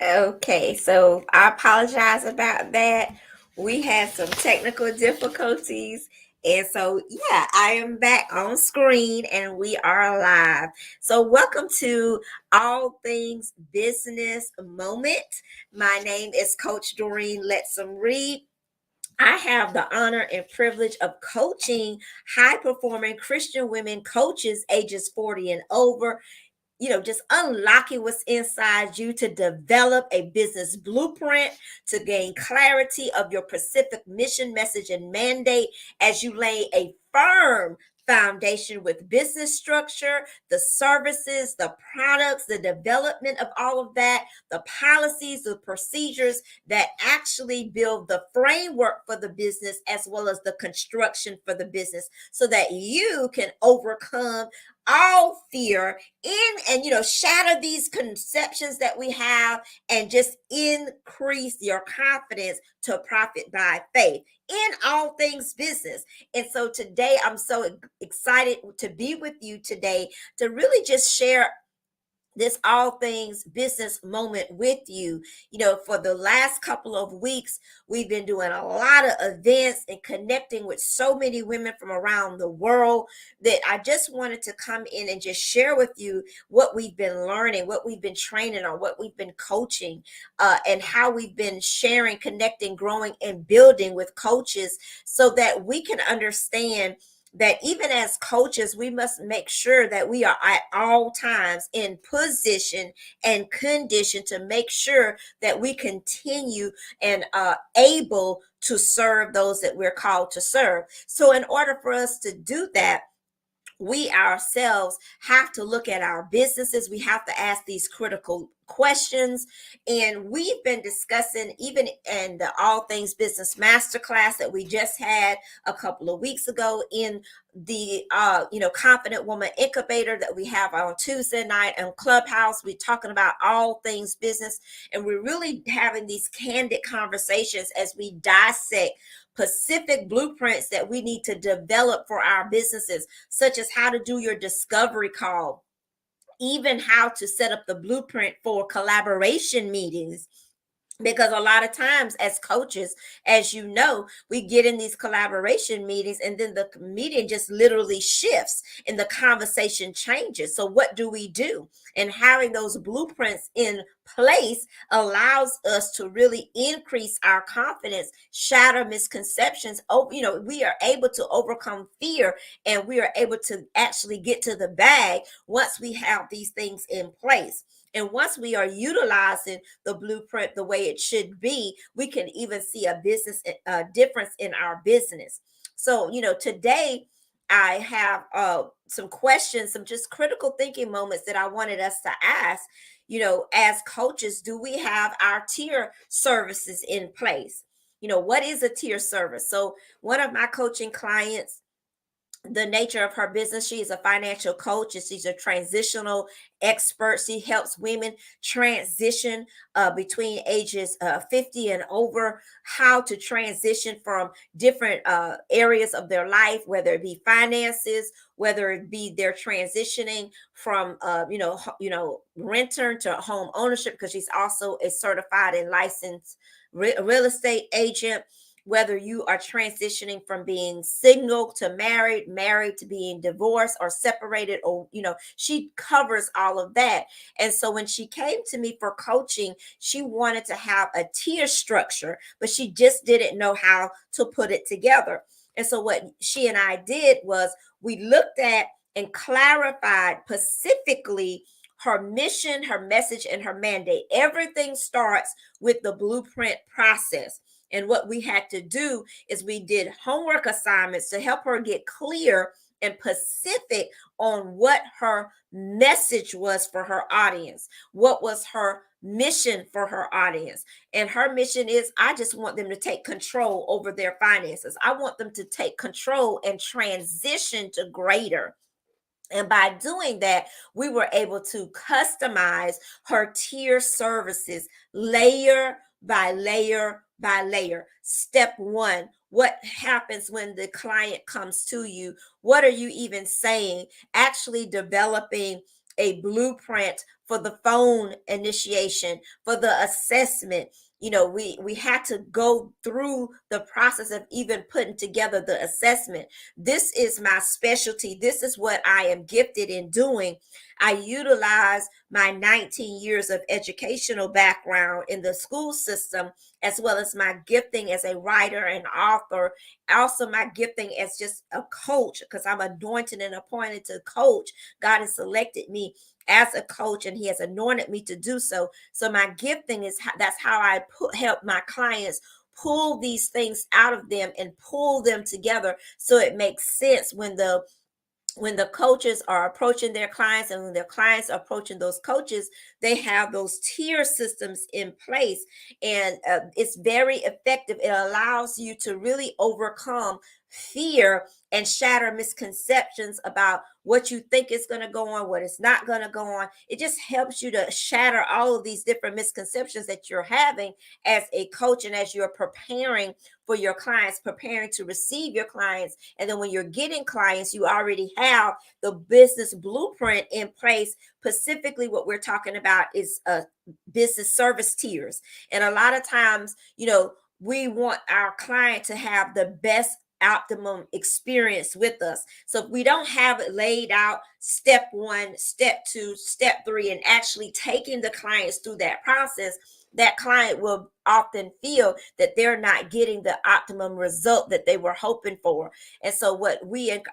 Okay, so I apologize about that. We had some technical difficulties. And so, yeah, I am back on screen and we are live. So, welcome to All Things Business Moment. My name is Coach Doreen Lettsome Reid. I have the honor and privilege of coaching high performing Christian women coaches ages 40 and over, just unlocking what's inside you to develop a business blueprint, to gain clarity of your specific mission, message, and mandate as you lay a firm foundation with business structure, the services, the products, the development of all of that, the policies, the procedures that actually build the framework for the business as well as the construction for the business so that you can overcome all fear in and shatter these conceptions that we have and just increase your confidence to profit by faith in all things business. And so today I'm so excited to be with you today to really just share this all things business moment with you. For the last couple of weeks, we've been doing a lot of events and connecting with so many women from around the world that I just wanted to come in and just share with you what we've been learning, what we've been training on, what we've been coaching, and how we've been sharing, connecting, growing, and building with coaches so that we can understand that even as coaches, we must make sure that we are at all times in position and condition to make sure that we continue and are able to serve those that we're called to serve. So, in order for us to do that, we ourselves have to look at our businesses. We have to ask these critical questions. And we've been discussing, even in the All Things Business Masterclass that we just had a couple of weeks ago, in the Confident Woman Incubator that we have on Tuesday night on Clubhouse. We're talking about all things business, and we're really having these candid conversations as we dissect specific blueprints that we need to develop for our businesses, such as how to do your discovery call, even how to set up the blueprint for collaboration meetings. Because a lot of times as coaches, as you know, we get in these collaboration meetings and then the meeting just literally shifts and the conversation changes. So what do we do? And having those blueprints in place allows us to really increase our confidence, shatter misconceptions. We are able to overcome fear, and we are able to actually get to the bag once we have these things in place. And once we are utilizing the blueprint the way it should be, we can even see a business difference in our business. So, today I have some questions, some just critical thinking moments that I wanted us to ask. As coaches, do we have our tier services in place? What is a tier service? So, one of my coaching clients, the nature of her business, she is a financial coach and she's a transitional expert. She helps women transition between ages 50 and over, how to transition from different areas of their life, whether it be finances, whether it be they're transitioning from renter to home ownership, because she's also a certified and licensed real estate agent, whether you are transitioning from being single to married, married to being divorced or separated, or, she covers all of that. And so when she came to me for coaching, she wanted to have a tier structure, but she just didn't know how to put it together. And so what she and I did was we looked at and clarified specifically her mission, her message, and her mandate. Everything starts with the blueprint process. And what we had to do is we did homework assignments to help her get clear and specific on what her message was for her audience. What was her mission for her audience? And her mission is, I just want them to take control over their finances. I want them to take control and transition to greater. And by doing that, we were able to customize her tier services layer by layer by layer. Step one: what happens when the client comes to you? What are you even saying? Actually developing a blueprint for the phone initiation, for the assessment. We had to go through the process of even putting together the assessment. This is my specialty. This is what I am gifted in doing. I utilize my 19 years of educational background in the school system, as well as my gifting as a writer and author, also my gifting as just a coach, because I'm anointed and appointed to coach. God has selected me as a coach, and he has anointed me to do so. So my gifting is that's how I help my clients pull these things out of them and pull them together, so it makes sense when the coaches are approaching their clients, and when their clients are approaching those coaches, they have those tier systems in place. And it's very effective. It allows you to really overcome fear and shatter misconceptions about what you think is going to go on, what is not going to go on. It just helps you to shatter all of these different misconceptions that you're having as a coach, and as you're preparing for your clients, preparing to receive your clients. And then when you're getting clients, you already have the business blueprint in place. Specifically, what we're talking about is business service tiers. And a lot of times, we want our client to have the best optimum experience with us. So if we don't have it laid out, step 1, step 2, step 3, and actually taking the clients through that process, that client will often feel that they're not getting the optimum result that they were hoping for. And so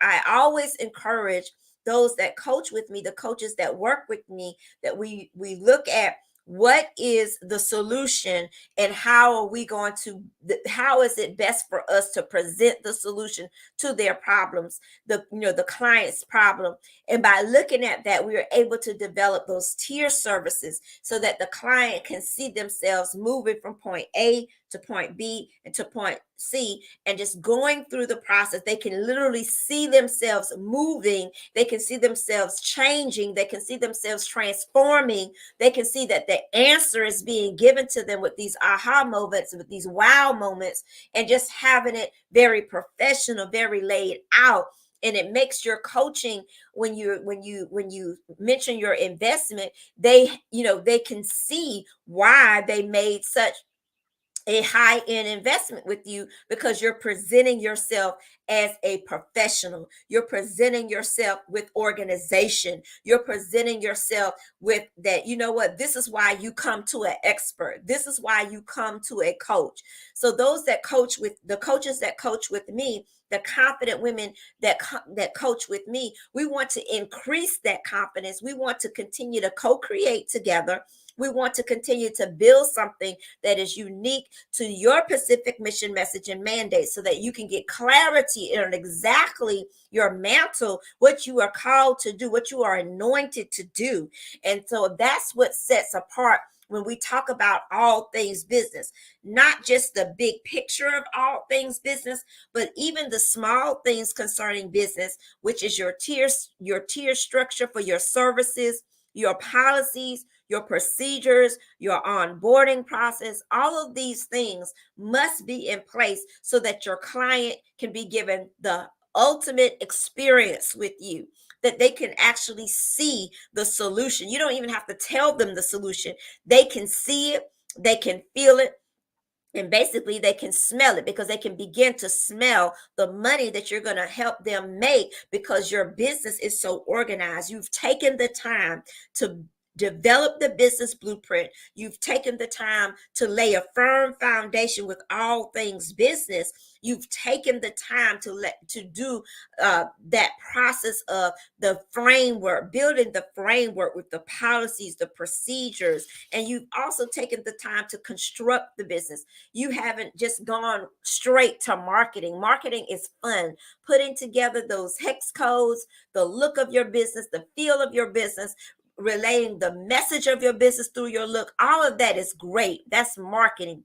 I always encourage those that coach with me, the coaches that work with me, that we look at what is the solution, and how is it best for us to present the solution to their problems, the client's problem. And by looking at that, we are able to develop those tier services, so that the client can see themselves moving from point A to point B and to point C, and just going through the process. They can literally see themselves moving, they can see themselves changing, they can see themselves transforming, they can see that the answer is being given to them with these aha moments, with these wow moments, and just having it very professional, very laid out. And it makes your coaching, when you mention your investment, they can see why they made such a high-end investment with you, because you're presenting yourself as a professional. You're presenting yourself with organization. You're presenting yourself with that. You know what? This is why you come to an expert. This is why you come to a coach. So the coaches that coach with me, the confident women that coach with me, we want to increase that confidence. We want to continue to co-create together. We want to continue to build something that is unique to your Pacific mission, message, and mandate, so that you can get clarity on exactly your mantle, what you are called to do, what you are anointed to do. And so that's what sets apart when we talk about all things business, not just the big picture of all things business, but even the small things concerning business, which is your tier structure for your services, your policies, your procedures, your onboarding process. All of these things must be in place, so that your client can be given the ultimate experience with you, that they can actually see the solution. You don't even have to tell them the solution. They can see it, they can feel it, and basically they can smell it, because they can begin to smell the money that you're going to help them make, because your business is so organized. You've taken the time to develop the business blueprint. You've taken the time to lay a firm foundation with all things business. You've taken the time to do that process of the framework, building the framework with the policies, the procedures, and you've also taken the time to construct the business. You haven't just gone straight to marketing. Marketing is fun. Putting together those hex codes, the look of your business, the feel of your business, relaying the message of your business through your look, all of that is great. That's marketing.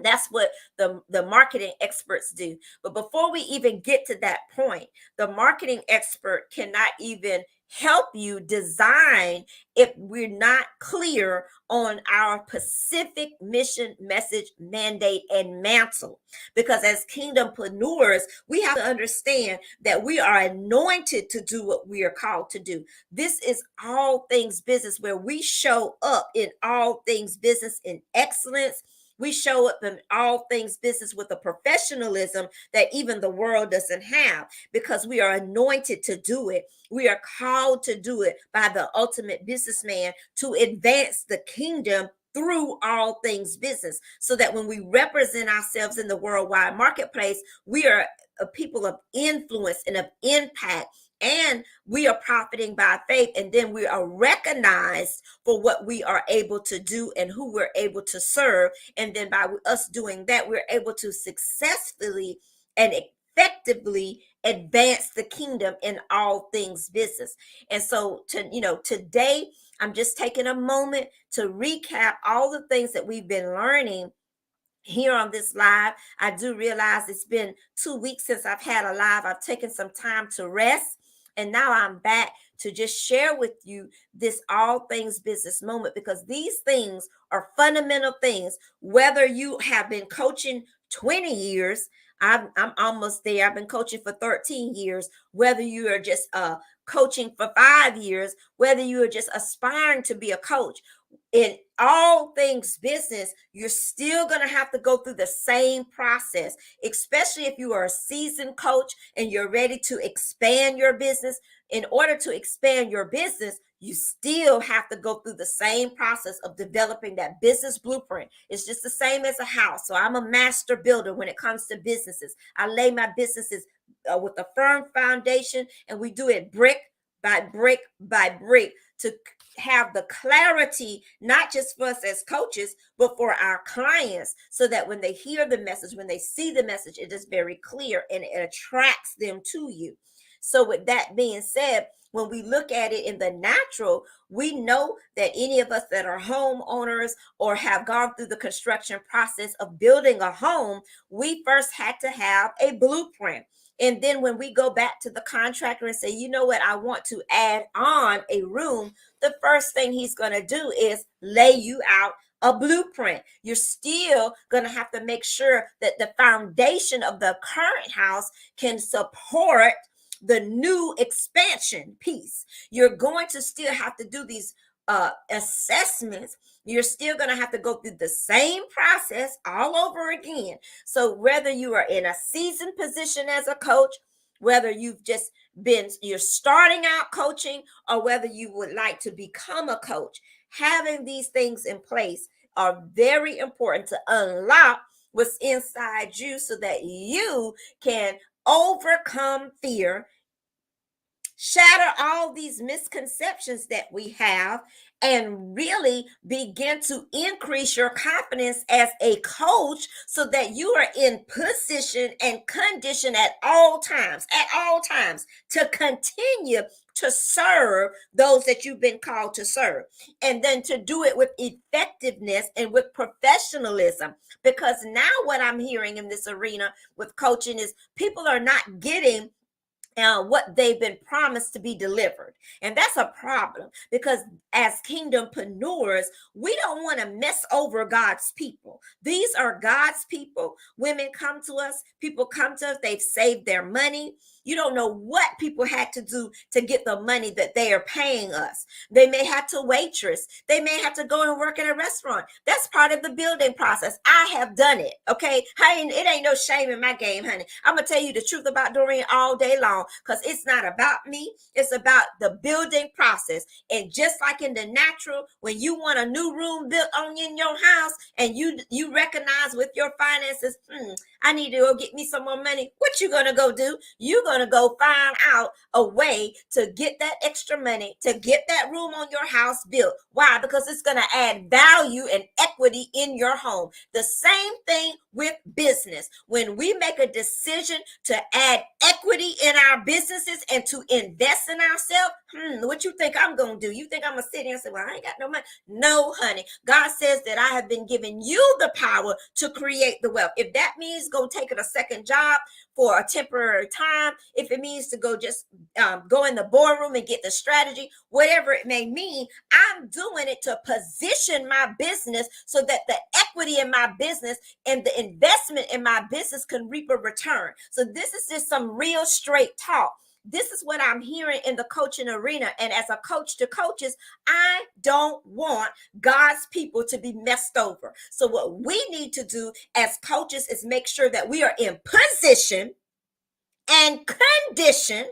That's what the marketing experts do. But before we even get to that point, the marketing expert cannot even help you design if we're not clear on our specific mission, message, mandate, and mantle. Because as kingdompreneurs, we have to understand that we are anointed to do what we are called to do. This is all things business, where we show up in all things business in excellence. We show up in all things business with a professionalism that even the world doesn't have, because we are anointed to do it. We are called to do it by the ultimate businessman to advance the kingdom through all things business, so that when we represent ourselves in the worldwide marketplace, we are a people of influence and of impact, and we are profiting by faith, and then we are recognized for what we are able to do and who we're able to serve. And then by us doing that, we're able to successfully and effectively advance the kingdom in all things business. And so today I'm just taking a moment to recap all the things that we've been learning here on this live. I do realize it's been 2 weeks since I've had a live. I've taken some time to rest, and now I'm back to just share with you this all things business moment, because these things are fundamental things. Whether you have been coaching 20 years, I'm almost there. I've been coaching for 13 years. Whether you are just coaching for 5 years, whether you are just aspiring to be a coach, in all things business, you're still going to have to go through the same process, especially if you are a seasoned coach and you're ready to expand your business. In order to expand your business, you still have to go through the same process of developing that business blueprint. It's just the same as a house. So I'm a master builder when it comes to businesses. I lay my businesses with a firm foundation, and we do it brick by brick by brick to have the clarity, not just for us as coaches, but for our clients, so that when they hear the message, when they see the message, it is very clear and it attracts them to you. So with that being said, when we look at it in the natural, we know that any of us that are homeowners or have gone through the construction process of building a home, we first had to have a blueprint. And then when we go back to the contractor and say, you know what, I want to add on a room, the first thing he's going to do is lay you out a blueprint. You're still going to have to make sure that the foundation of the current house can support the new expansion piece. You're going to still have to do these assessments. You're still going to have to go through the same process all over again. So whether you are in a seasoned position as a coach, whether you're starting out coaching, or whether you would like to become a coach, having these things in place are very important to unlock what's inside you, so that you can overcome fear, shatter all these misconceptions that we have, and really begin to increase your confidence as a coach, so that you are in position and condition at all times to continue to serve those that you've been called to serve, and then to do it with effectiveness and with professionalism. Because now what I'm hearing in this arena with coaching is people are not getting what they've been promised to be delivered. And that's a problem, because as kingdompreneurs, we don't want to mess over God's people. These are God's people. Women come to us, people come to us, they've saved their money. You don't know what people had to do to get the money that they are paying us. They may have to waitress. They may have to go and work in a restaurant. That's part of the building process. I have done it. Okay. It ain't no shame in my game, honey. I'm going to tell you the truth about Doreen all day long, because it's not about me. It's about the building process. And just like in the natural, when you want a new room built on in your house, and you recognize with your finances, I need to go get me some more money. What you going to go do? You're going to go find out a way to get that extra money, to get that room on your house built. Why? Because it's going to add value and equity in your home. The same thing with business. When we make a decision to add equity in our businesses and to invest in ourselves, what you think I'm going to do? You think I'm going to sit here and say, well, I ain't got no money? No, honey. God says that I have been giving you the power to create the wealth. If that means go take a second job for a temporary time, if it means to go just go in the boardroom and get the strategy, whatever it may mean, I'm doing it to position my business so that the equity in my business and the investment in my business can reap a return. So this is just some real straight talk. This is what I'm hearing in the coaching arena. And as a coach to coaches, I don't want God's people to be messed over. So what we need to do as coaches is make sure that we are in position and condition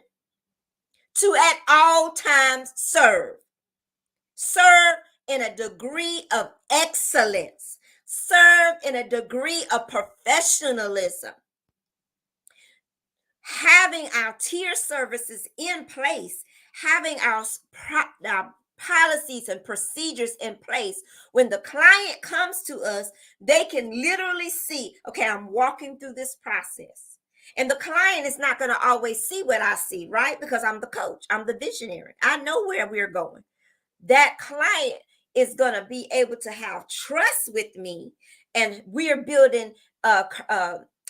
to at all times serve. Serve in a degree of excellence. Serve in a degree of professionalism. Having our tier services in place, having our policies and procedures in place. When the client comes to us, they can literally see, okay, I'm walking through this process. And the client is not going to always see what I see, right? Because I'm the coach, I'm the visionary. I know where we're going. That client is going to be able to have trust with me, and we're building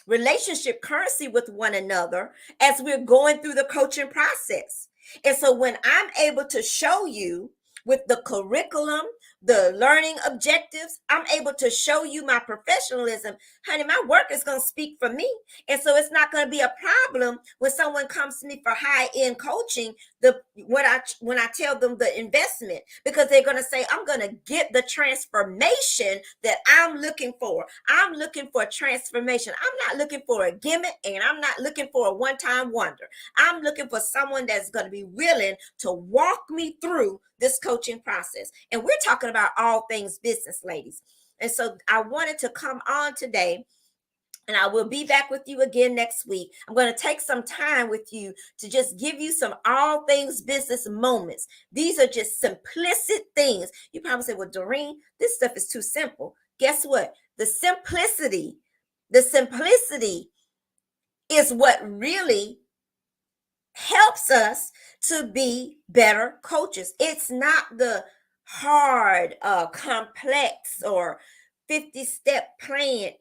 relationship currency with one another as we're going through the coaching process. And so when I'm able to show you with the curriculum, the learning objectives, I'm able to show you my professionalism, honey, my work is going to speak for me. And so it's not going to be a problem when someone comes to me for high-end coaching, when I tell them the investment, because they're going to say, I'm going to get the transformation that I'm looking for. I'm looking for transformation. I'm not looking for a gimmick, and I'm not looking for a one-time wonder. I'm looking for someone that's going to be willing to walk me through this coaching process. And we're talking about all things business, ladies. And so I wanted to come on today, and I will be back with you again next week. I'm going to take some time with you to just give you some all things business moments. These are just simplistic things. You probably say, well, Doreen, this stuff is too simple. Guess what? The simplicity is what really helps us to be better coaches. It's not the hard, complex, or 50-step plan.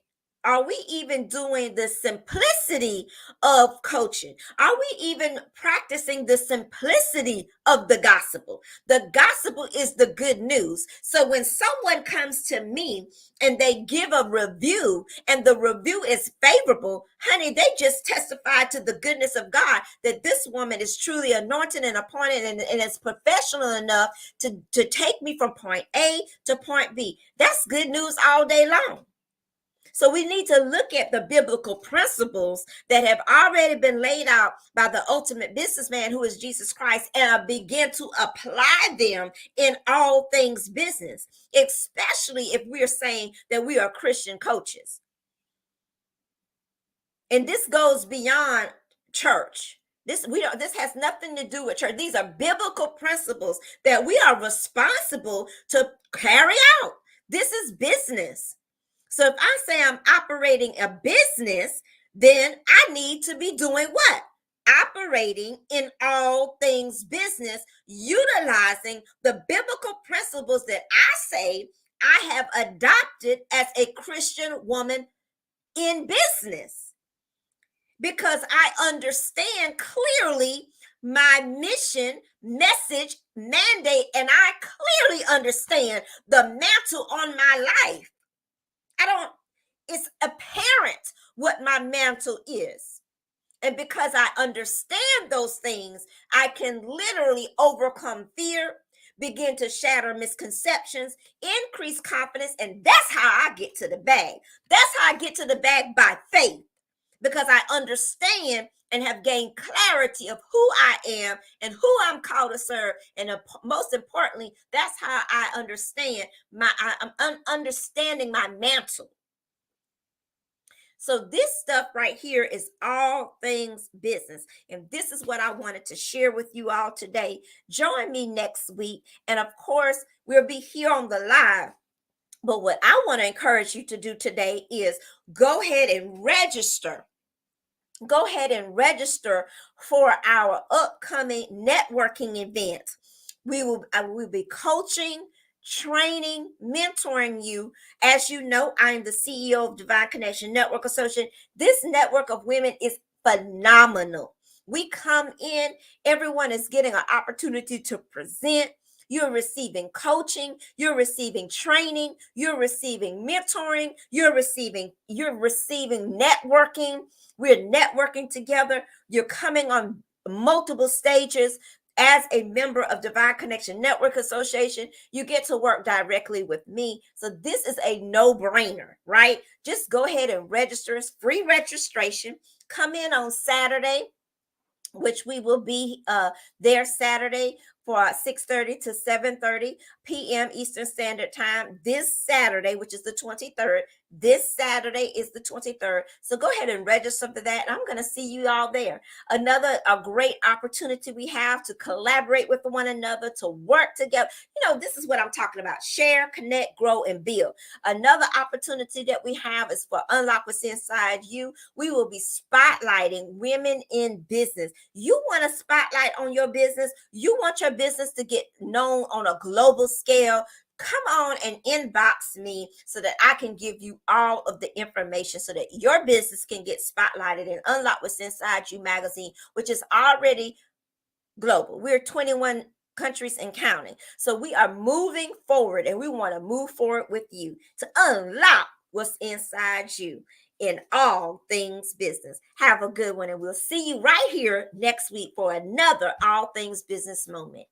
Are we even doing the simplicity of coaching? Are we even practicing the simplicity of the gospel? The gospel is the good news. So when someone comes to me and they give a review and the review is favorable, honey, they just testify to the goodness of God, that this woman is truly anointed and appointed and is professional enough to take me from point A to point B. That's good news all day long. So we need to look at the biblical principles that have already been laid out by the ultimate businessman, who is Jesus Christ, and begin to apply them in all things business, especially if we're saying that we are Christian coaches. And this goes beyond church. This has nothing to do with church. These are biblical principles that we are responsible to carry out. This is business. So if I say I'm operating a business, then I need to be doing what? Operating in all things business, utilizing the biblical principles that I say I have adopted as a Christian woman in business. Because I understand clearly my mission, message, mandate, and I clearly understand the mantle on my life. It's apparent what my mantle is. And because I understand those things, I can literally overcome fear, begin to shatter misconceptions, increase confidence, and that's how I get to the bag. That's how I get to the bag, by faith, because I understand and have gained clarity of who I am and who I'm called to serve. And most importantly, that's how I understand I'm understanding my mantle. So this stuff right here is all things business. And this is what I wanted to share with you all today. Join me next week. And of course, we'll be here on the live. But what I want to encourage you to do today is go ahead and register go ahead and register for our upcoming networking event. I will be coaching, training, mentoring you. As you know, I am the CEO of Divine Connection Network Association. This network of women is phenomenal. We come in, everyone is getting an opportunity to present. You're receiving coaching, you're receiving training, you're receiving mentoring, you're receiving networking. We're networking together. You're coming on multiple stages. As a member of Divine Connection Network Association, you get to work directly with me. So this is a no-brainer, right? Just go ahead and register. It's free registration. Come in on Saturday, which we will be there Saturday for 6:30 to 7:30 p.m. Eastern Standard Time this Saturday, which is the 23rd. This Saturday is the 23rd. So go ahead and register for that. I'm going to see you all there. Another a great opportunity we have to collaborate with one another, to work together. This is what I'm talking about. Share, connect, grow, and build. Another opportunity that we have is for Unlock What's Inside You. We will be spotlighting women in business. You want a spotlight on your business? You want your business to get known on a global scale? Come on and inbox me so that I can give you all of the information so that your business can get spotlighted in Unlock What's Inside You magazine, which is already global. We're 21 countries and counting. So we are moving forward, and we want to move forward with you to unlock what's inside you in all things business. Have a good one, and we'll see you right here next week for another All Things Business moment.